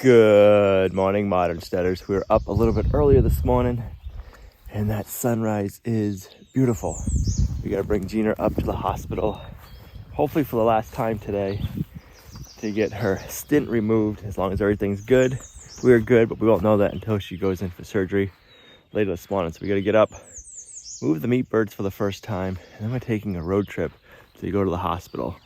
Good morning, modern steaders. We were up a little bit earlier this morning, and that sunrise is beautiful. We gotta bring Gina up to the hospital, hopefully for the last time today, to get her stint removed. As long as everything's good, we're good, but we won't know that until she goes in for surgery later this morning. So we gotta get up, move the meat birds for the first time, and then we're taking a road trip to go to the hospital.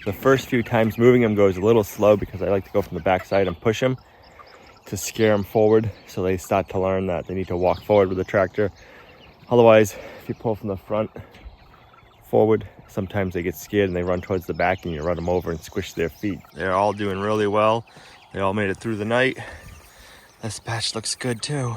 The first few times moving them goes a little slow because I like to go from the backside and push them to scare them forward, so they start to learn that they need to walk forward with the tractor. Otherwise, if you pull from the front forward, sometimes they get scared and they run towards the back and you run them over and squish their feet. They're all doing really well. They all made it through the night. This patch looks good too.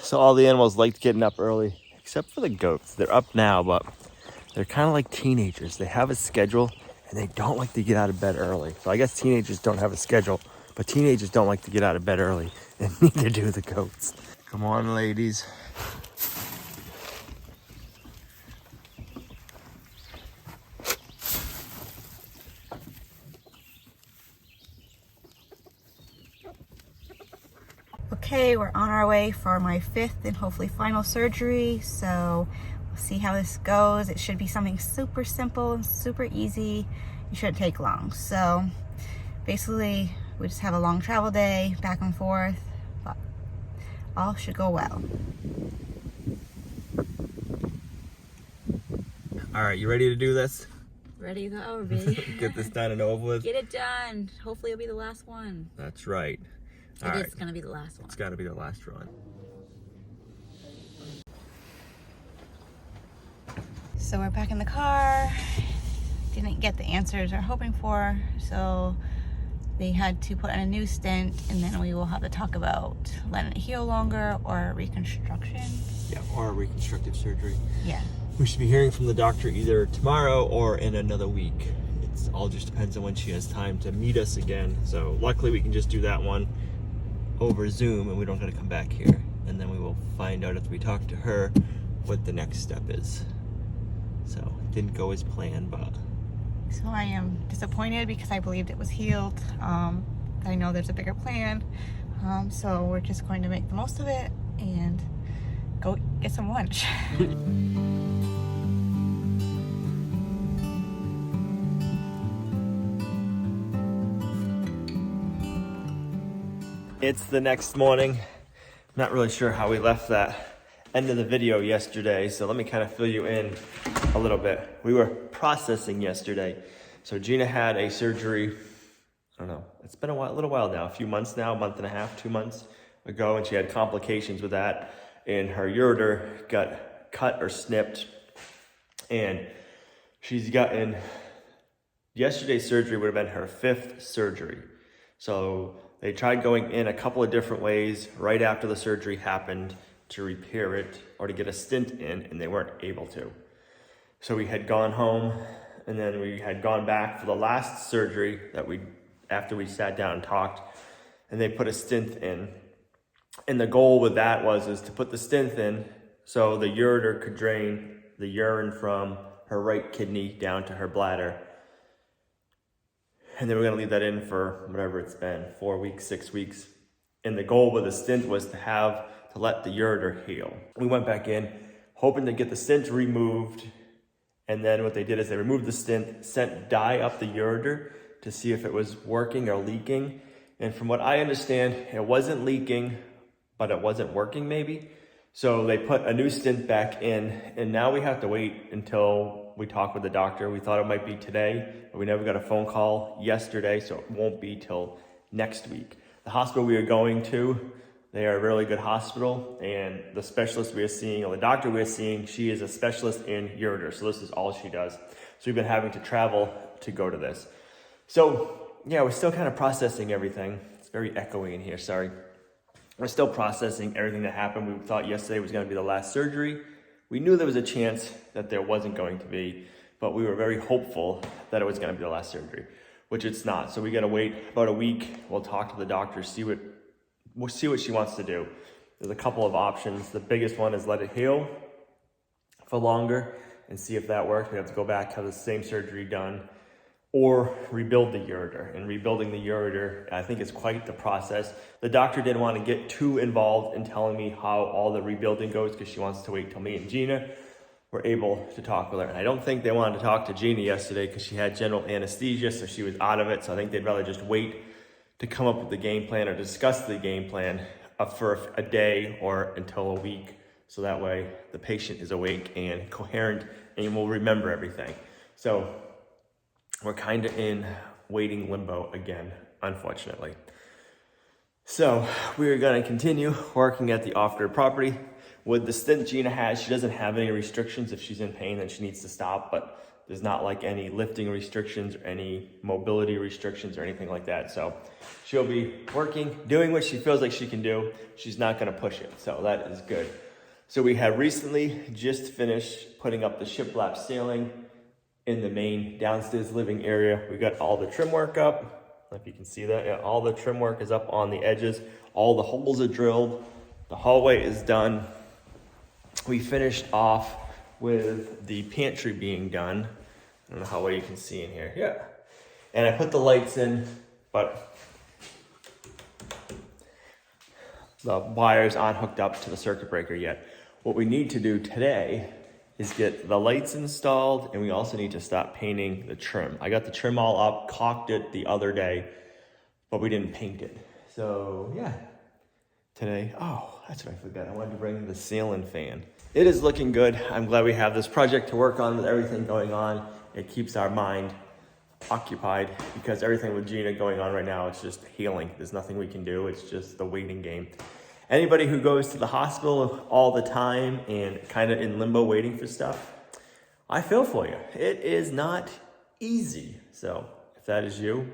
So all the animals liked getting up early, except for the goats. They're up now, but they're kind of like teenagers. They have a schedule and they don't like to get out of bed early. So I guess teenagers don't have a schedule, but teenagers don't like to get out of bed early, and neither do the goats. Come on, ladies. Okay, we're on our way for my 5th and hopefully final surgery, so we'll see how this goes. It should be something super simple and super easy. It shouldn't take long. So basically, we just have a long travel day, back and forth, but all should go well. All right, you ready to do this? Ready to go, baby. Get this done and over with? Get it done. Hopefully it'll be the last one. That's right. It's gonna be the last one. It's gotta be the last one. So we're back in the car. Didn't get the answers we're hoping for, so they had to put in a new stent, and then we will have to talk about letting it heal longer or reconstruction. Yeah, or reconstructive surgery. Yeah. We should be hearing from the doctor either tomorrow or in another week. It all just depends on when she has time to meet us again. So luckily we can just do that one over Zoom and we don't gotta come back here. And then we will find out if we talk to her what the next step is. So it didn't go as planned, but. So I am disappointed because I believed it was healed. I know there's a bigger plan. So we're just going to make the most of it and go get some lunch. It's the next morning. Not really sure how we left that end of the video yesterday, so let me kind of fill you in a little bit. We were processing yesterday. So Gina had a surgery, I don't know, it's been a little while now, a few months now, a month and a half, 2 months ago, and she had complications with that, and her ureter got cut or snipped, and she's gotten, yesterday's surgery would have been her 5th surgery. So they tried going in a couple of different ways right after the surgery happened to repair it or to get a stent in, and they weren't able to. So we had gone home, and then we had gone back for the last surgery after we sat down and talked, and they put a stent in. And the goal with that is to put the stent in so the ureter could drain the urine from her right kidney down to her bladder. And then we're gonna leave that in for whatever it's been, 4 weeks, 6 weeks. And the goal with the stent was to let the ureter heal. We went back in, hoping to get the stent removed. And then what they did is they removed the stent, sent dye up the ureter to see if it was working or leaking. And from what I understand, it wasn't leaking, but it wasn't working maybe. So they put a new stent back in, and now we have to wait until we talk with the doctor. We thought it might be today, but we never got a phone call yesterday, so it won't be till next week. The hospital we are going to, they are a really good hospital, and the specialist we are seeing, or the doctor we are seeing, she is a specialist in ureter, so this is all she does. So we've been having to travel to go to this. So yeah, we're still kind of processing everything. It's very echoey in here, sorry. We're still processing everything that happened. We thought yesterday was going to be the last surgery. We knew there was a chance that there wasn't going to be, but we were very hopeful that it was going to be the last surgery, which it's not. So we got to wait about a week. We'll talk to the doctor, we'll see what she wants to do. There's a couple of options. The biggest one is let it heal for longer and see if that works. We have to go back, have the same surgery done, or rebuild the ureter. And rebuilding the ureter, I think, is quite the process. The doctor didn't want to get too involved in telling me how all the rebuilding goes because she wants to wait till me and Gina were able to talk with her. And I don't think they wanted to talk to Gina yesterday because she had general anesthesia, so she was out of it. So I think they'd rather just wait to come up with the game plan or discuss the game plan for a day or until a week. So that way the patient is awake and coherent and will remember everything. So we're kind of in waiting limbo again, unfortunately. So we're going to continue working at the off-grid property. With the stent Gina has, she doesn't have any restrictions. If she's in pain, then she needs to stop, but there's not like any lifting restrictions or any mobility restrictions or anything like that. So she'll be working, doing what she feels like she can do. She's not going to push it, so that is good. So we have recently just finished putting up the shiplap ceiling in the main downstairs living area. We got all the trim work up. I don't know if you can see that. Yeah, all the trim work is up on the edges. All the holes are drilled. The hallway is done. We finished off with the pantry being done. I don't know how well you can see in here. Yeah. And I put the lights in, but the wires aren't hooked up to the circuit breaker yet. What we need to do today is get the lights installed, and we also need to stop painting the trim. I got the trim all up, caulked it the other day, but we didn't paint it. So yeah, today, oh, that's what I forgot. I wanted to bring the ceiling fan. It is looking good. I'm glad we have this project to work on with everything going on. It keeps our mind occupied because everything with Gina going on right now, it's just healing. There's nothing we can do. It's just the waiting game. Anybody who goes to the hospital all the time and kind of in limbo waiting for stuff, I feel for you. It is not easy. So if that is you,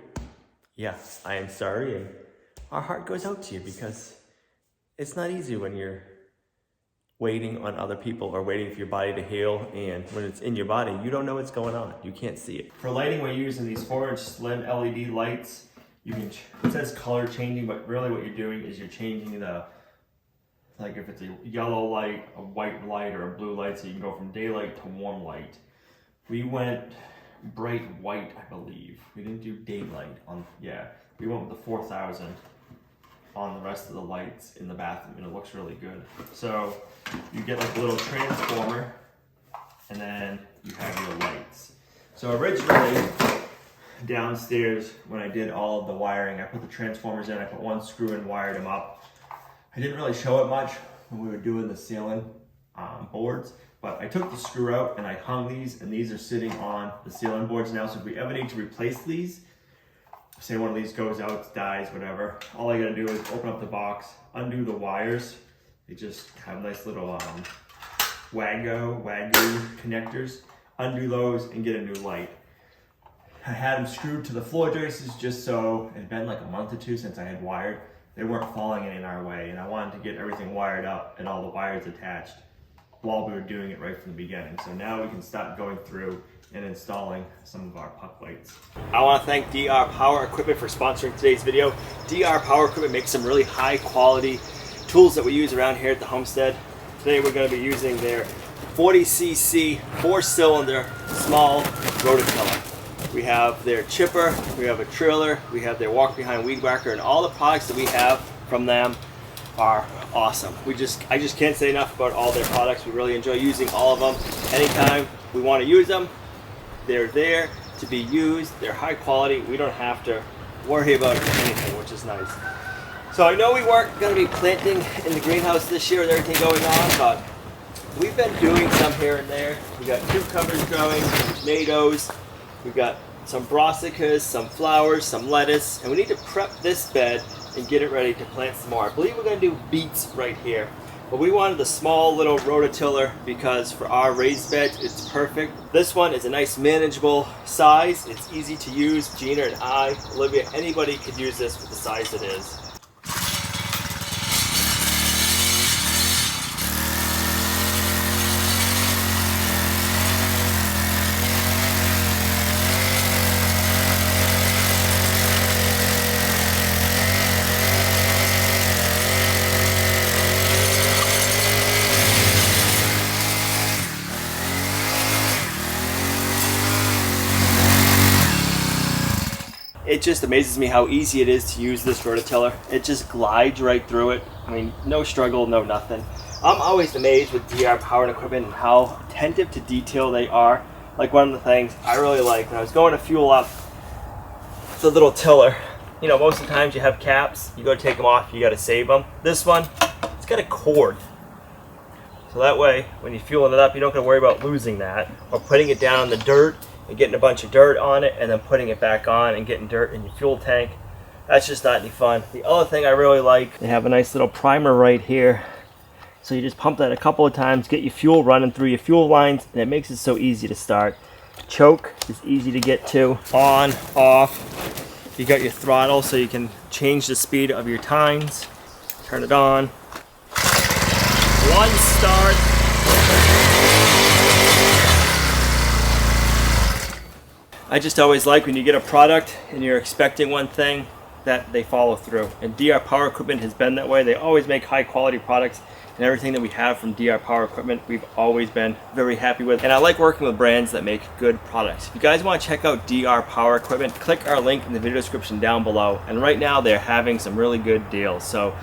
yeah, I am sorry. And our heart goes out to you because it's not easy when you're waiting on other people or waiting for your body to heal. And when it's in your body, you don't know what's going on. You can't see it. For lighting, we're using these 4-inch slim LED lights. You can, it says color changing, but really what you're doing is you're changing the, like if it's a yellow light, a white light, or a blue light, so you can go from daylight to warm light. We went bright white, I believe. We didn't do daylight on, yeah. We went with the 4000 on the rest of the lights in the bathroom, and it looks really good. So you get like a little transformer, and then you have your lights. So originally, downstairs, when I did all of the wiring, I put the transformers in, I put one screw and wired them up. I didn't really show it much when we were doing the ceiling boards, but I took the screw out and I hung these, and these are sitting on the ceiling boards now. So if we ever need to replace these, say one of these goes out, dies, whatever, all I gotta do is open up the box, undo the wires. They just have nice little Wagyu connectors. Undo those and get a new light. I had them screwed to the floor joists just so it had been like a month or two since I had wired. They weren't falling in our way, and I wanted to get everything wired up and all the wires attached while we were doing it right from the beginning. So now we can start going through and installing some of our puck lights. I want to thank DR Power Equipment for sponsoring today's video. DR Power Equipment makes some really high quality tools that we use around here at the Homestead. Today we're going to be using their 40cc 4-cylinder small rototiller. We have their chipper, we have a trailer, we have their walk behind weed whacker, and all the products that we have from them are awesome. I just can't say enough about all their products. We really enjoy using all of them. Anytime we want to use them, they're there to be used. They're high quality. We don't have to worry about anything, which is nice. So I know we weren't going to be planting in the greenhouse this year with everything going on, but we've been doing some here and there. We got cucumbers growing, some tomatoes, we've got some brassicas, some flowers, some lettuce, and we need to prep this bed and get it ready to plant some more. I believe we're going to do beets right here, but we wanted the small little rototiller because for our raised beds it's perfect. This one is a nice manageable size. It's easy to use. Gina and I, Olivia, anybody could use this with the size it is. It just amazes me how easy it is to use this rototiller. It just glides right through it. I mean, no struggle, no nothing. I'm always amazed with DR Power and Equipment and how attentive to detail they are. Like one of the things I really like when I was going to fuel up the little tiller, you know, most of the times you have caps, you go to take them off, you got to save them. This one, it's got a cord. So that way, when you're fueling it up, you don't got to worry about losing that or putting it down in the dirt and getting a bunch of dirt on it and then putting it back on and getting dirt in your fuel tank. That's just not any fun. The other thing I really like, they have a nice little primer right here. So you just pump that a couple of times, get your fuel running through your fuel lines, and it makes it so easy to start. Choke is easy to get to. On, off. You got your throttle so you can change the speed of your tines. Turn it on. One start. I just always like when you get a product and you're expecting one thing, that they follow through. And DR Power Equipment has been that way. They always make high quality products, and everything that we have from DR Power Equipment we've always been very happy with. And I like working with brands that make good products. If you guys want to check out DR Power Equipment, click our link in the video description down below. And right now they're having some really good deals. So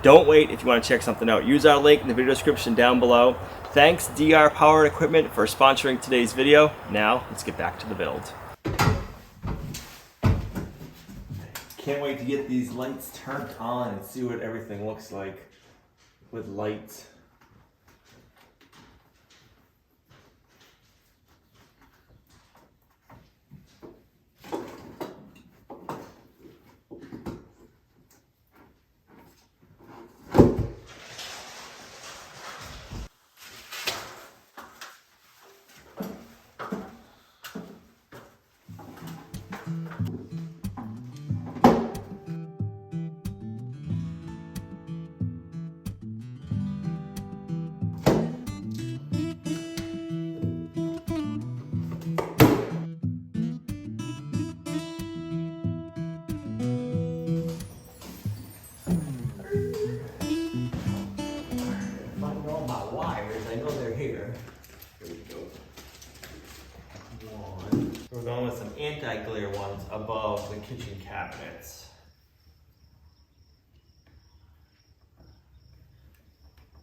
don't wait if you want to check something out. Use our link in the video description down below. Thanks DR Power Equipment for sponsoring today's video. Now let's get back to the build. Can't wait to get these lights turned on and see what everything looks like with lights. We're going with some anti-glare ones above the kitchen cabinets.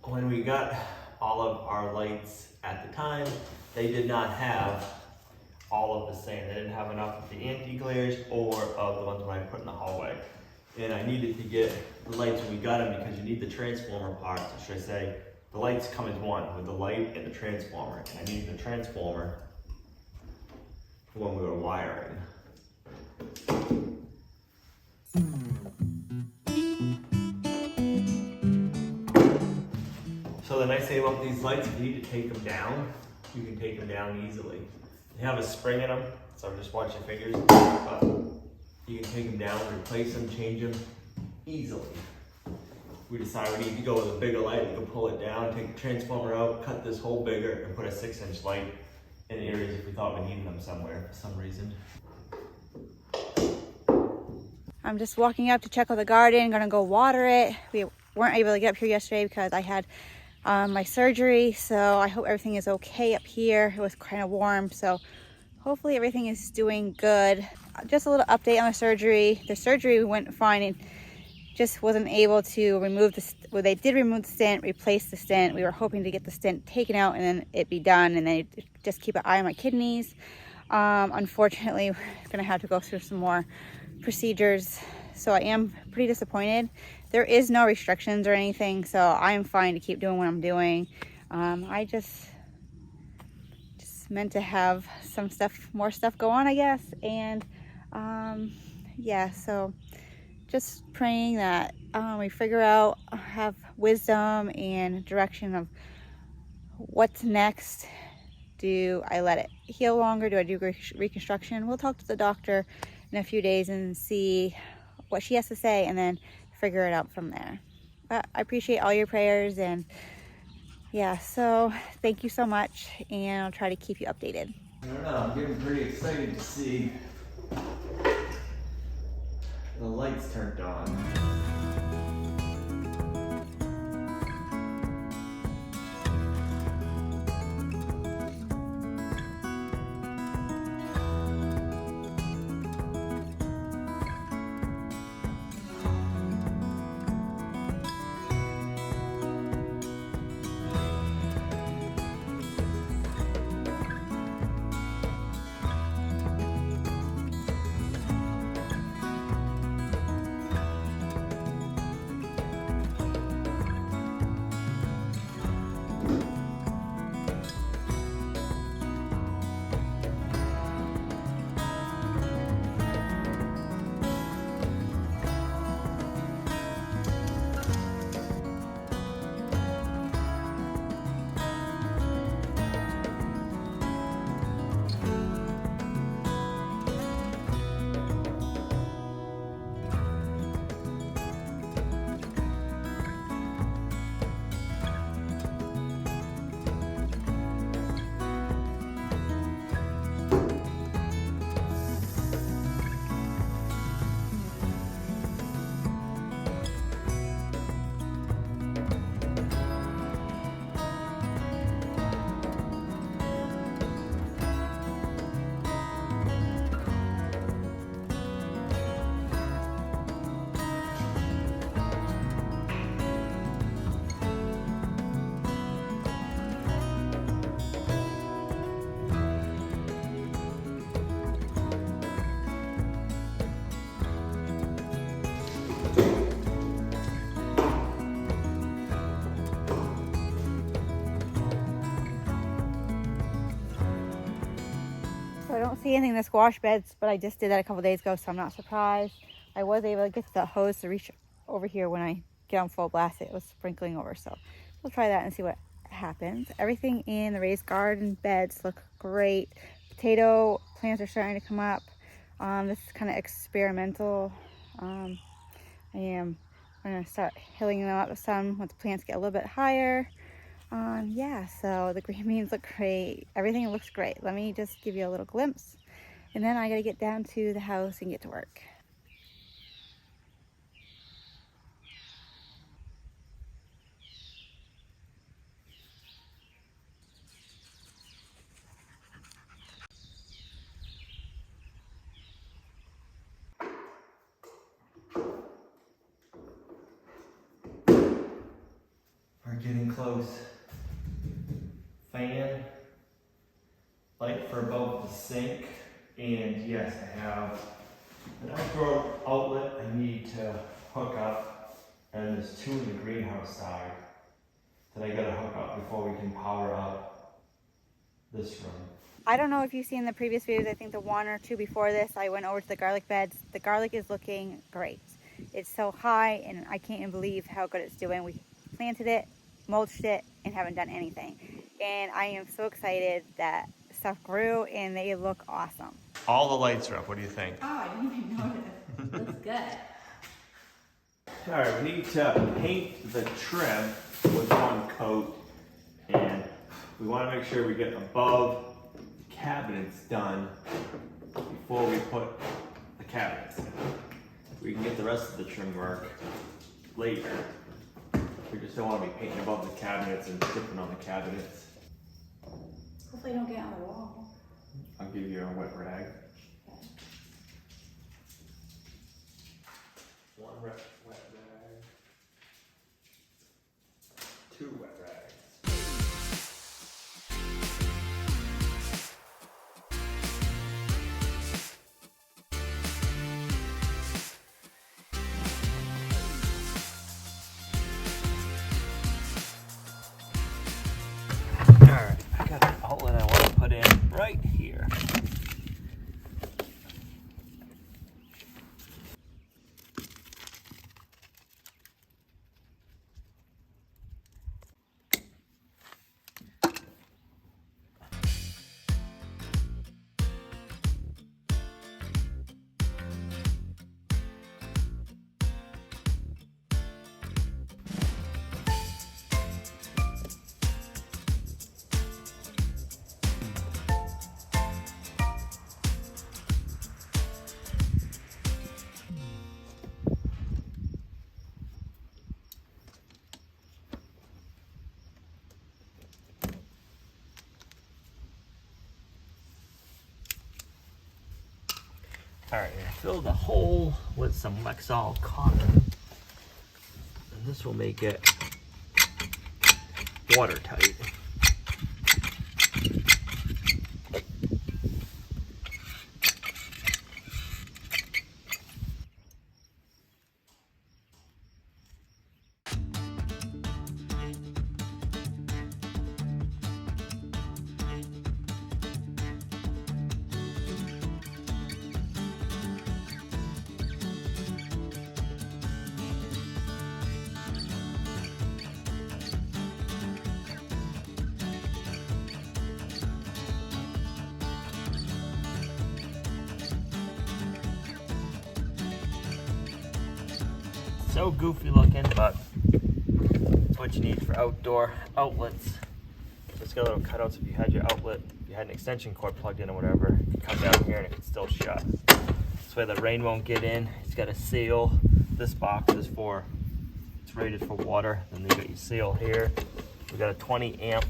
When we got all of our lights at the time, they did not have all of the same. They didn't have enough of the anti-glares or of the ones that I put in the hallway. And I needed to get the lights when we got them because you need the transformer parts, or should I say, the lights come as one with the light and the transformer. And I needed the transformer when we were wiring. So the nice thing about these lights, if you need to take them down, you can take them down easily. They have a spring in them, so just watch your fingers. But you can take them down, replace them, change them easily. We decided we need to go with a bigger light. We can pull it down, take the transformer out, cut this hole bigger, and put a 6-inch light in areas if we thought we needed them somewhere for some reason. I'm just walking up to check out the garden, gonna go water it. We weren't able to get up here yesterday because I had my surgery, so I hope everything is okay up here. It was kind of warm, so hopefully everything is doing good. Just a little update on the surgery. The surgery went fine and just wasn't able to remove the, well, they did remove the stent, replace the stent. We were hoping to get the stent taken out and then it be done, and then just keep an eye on my kidneys. Unfortunately, we're gonna have to go through some more procedures. so I am pretty disappointed. There is no restrictions or anything, so I am fine to keep doing what I'm doing. I just meant to have some more stuff go on, I guess. And yeah, so just praying that we figure out, have wisdom and direction of what's next. Do I let it heal longer? Do I do reconstruction? We'll talk to the doctor in a few days and see what she has to say, and then figure it out from there. But I appreciate all your prayers, and yeah, so thank you so much, and I'll try to keep you updated. I don't know, I'm getting pretty excited to see the lights turned on. So I don't see anything in the squash beds, but I just did that a couple days ago, so I'm not surprised. I was able to get the hose to reach over here when I get on full blast. It was sprinkling over, so we'll try that and see what happens. Everything in the raised garden beds look great. Potato plants are starting to come up. This is kind of experimental. I am going to start hilling them up some once the plants get a little bit higher. Yeah, so the green beans look great. Everything looks great. Let me just give you a little glimpse, and then I got to get down to the house and get to work. We're getting close. Fan, light for above the sink, and yes, I have an outdoor outlet I need to hook up, and there's two in the greenhouse side that I gotta hook up before we can power up this room. I don't know if you've seen the previous videos. I think the one or two before this, I went over to the garlic beds. The garlic is looking great. It's so high, and I can't even believe how good it's doing. We planted it, mulched it, and haven't done anything. And I am so excited that stuff grew, and they look awesome. All the lights are up. What do you think? Oh, I didn't even notice. Looks good. All right, we need to paint the trim with one coat, and we want to make sure we get above cabinets done before we put the cabinets in. We can get the rest of the trim work later. We just don't want to be painting above the cabinets and dripping on the cabinets. Hopefully don't get on the wall. I'll give you a wet rag. One wet rag. Two wet rags. right here. All right, fill the hole with some 𝑀𝑎𝑖𝑙 cotton, and this will make it watertight. So goofy looking, but it's what you need for outdoor outlets. So it's got little cutouts if you had your outlet, if you had an extension cord plugged in or whatever, you can come down here and it can still shut. This way the rain won't get in. It's got a seal. This box is for, it's rated for water. Then you got your seal here. We got a 20 amp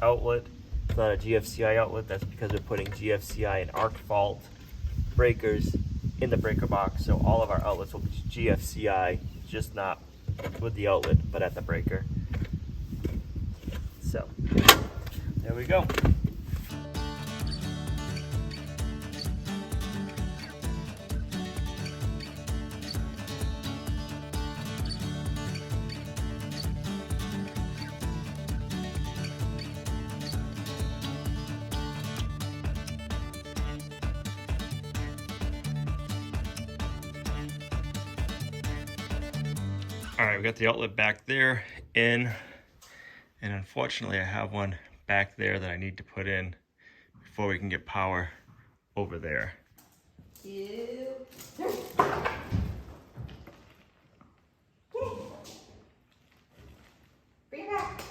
outlet. It's not a GFCI outlet. That's because we're putting GFCI and arc fault breakers in the breaker box, so all of our outlets will be GFCI, just not with the outlet, but at the breaker. So, there we go. All right, we got the outlet back there in, and unfortunately I have one back there that I need to put in before we can get power over there. Bring it back.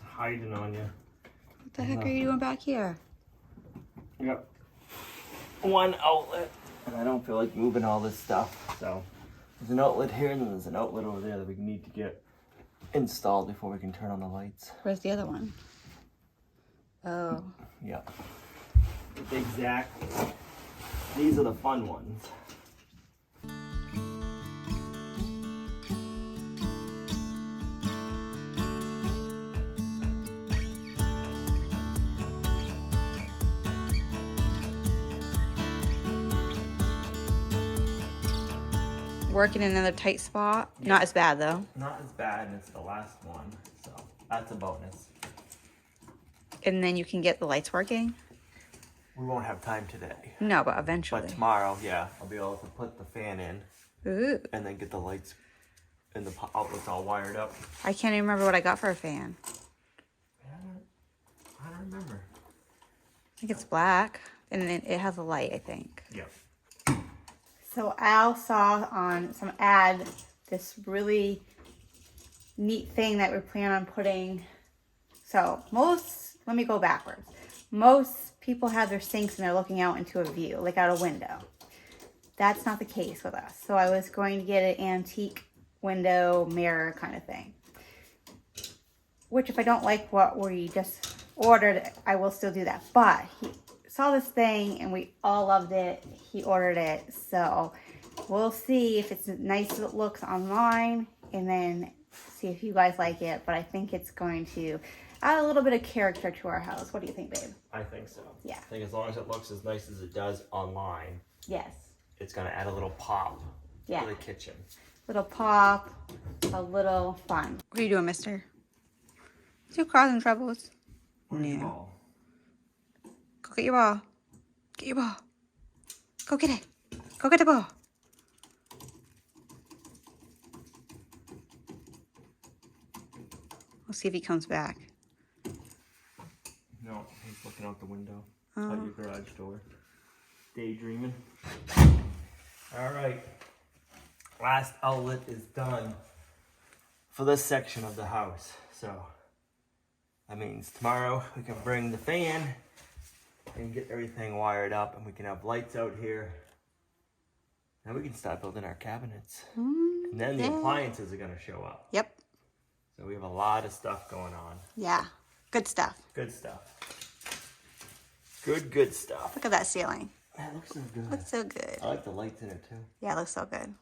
Hiding on you. What the heck are you doing back here? Yep. One outlet, and I don't feel like moving all this stuff. So there's an outlet here, and then there's an outlet over there that we need to get installed before we can turn on the lights. Where's the other one? Oh. Yeah. Exactly. These are the fun ones. Working in another tight spot. Yeah. Not as bad though. Not as bad, and it's the last one, so that's a bonus. And then you can get the lights working? We won't have time today. No, but eventually. But tomorrow, yeah, I'll be able to put the fan in. Ooh. And then get the lights and the outlets all wired up. I can't even remember what I got for a fan. I don't remember. I think it's black, and then it has a light, I think. Yeah. So Al saw on some ad this really neat thing that we plan on putting. So let me go backwards. Most people have their sinks and they're looking out into a view, like out a window. That's not the case with us. So I was going to get an antique window mirror kind of thing. Which if I don't like what we just ordered, I will still do that. But he saw this thing and we all loved it. He ordered it. So we'll see if it's as nice as it looks online. and then see if you guys like it. But I think it's going to add a little bit of character to our house. What do you think, babe? I think so. Yeah. I think as long as it looks as nice as it does online, Yes. it's gonna add a little pop Yeah. to the kitchen. Little pop, a little fun. What are you doing, mister? You causing troubles? Where's your ball? Go get your ball. Get your ball. Go get it. Go get the ball. We'll see if he comes back. No, he's looking out the window. Out your garage door. Daydreaming. All right. Last outlet is done for this section of the house. So that means tomorrow we can bring the fan and get everything wired up, and we can have lights out here. Then we can start building our cabinets. And then the appliances are gonna show up. Yep. So we have a lot of stuff going on. Yeah. Good stuff. Good stuff. Good stuff. Look at that ceiling. That looks so good. Looks so good. I like the lights in it too. Yeah, it looks so good.